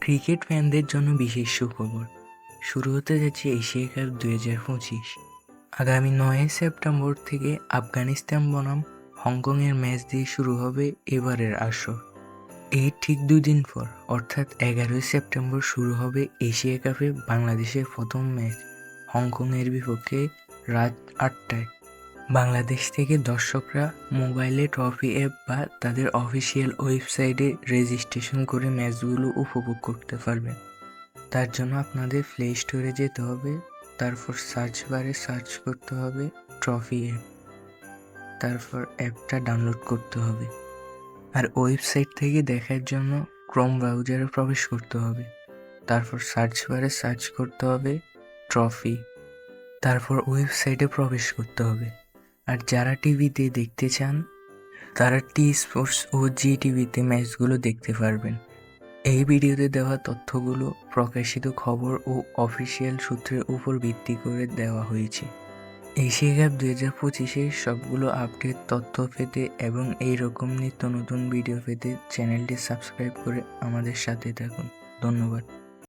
Cricket ফ্যানদের জন্য বিশেষ সুখবর। শুরু হতে যাচ্ছে এশিয়া কাপ 2025। আগামী 9 সেপ্টেম্বর থেকে আফগানিস্তান বনাম হংকংয়ের ম্যাচ দিয়ে শুরু হবে এবারের আসর। এর ঠিক 2 দিন পর অর্থাৎ 11 সেপ্টেম্বর শুরু হবে এশিয়া কাপে বাংলাদেশের প্রথম ম্যাচ হংকংয়ের বিপক্ষে রাত 8টায়। বাংলাদেশ থেকে দর্শকরা মোবাইলে ট্রফি অ্যাপ বা তাদের অফিসিয়াল ওয়েবসাইটে রেজিস্ট্রেশন করে ম্যাচগুলো উপভোগ করতে পারবেন। তার জন্য আপনাদের প্লে স্টোরে যেতে হবে, তারপর সার্চ বারে সার্চ করতে হবে ট্রফি অ্যাপ, তারপর অ্যাপটা ডাউনলোড করতে হবে। আর ওয়েবসাইট থেকে দেখার জন্য ক্রোম ব্রাউজারে প্রবেশ করতে হবে, তারপর সার্চ বারে সার্চ করতে হবে ট্রফি, তারপর ওয়েবসাইটে প্রবেশ করতে হবে। আর যারা টিভিতে দেখতে চান তারা টি স্পোর্টস ও জি টিভিতে ম্যাচগুলো দেখতে পারবেন। এই ভিডিওতে দেওয়া তথ্যগুলো প্রকাশিত খবর ও অফিসিয়াল সূত্রের উপর ভিত্তি করে দেওয়া হয়েছে। এশিয়া কাপ 2025-এর সবগুলো আপডেট তথ্য পেতে এবং এইরকম নিত্য নতুন ভিডিও পেতে চ্যানেলটি সাবস্ক্রাইব করে আমাদের সাথে থাকুন। ধন্যবাদ।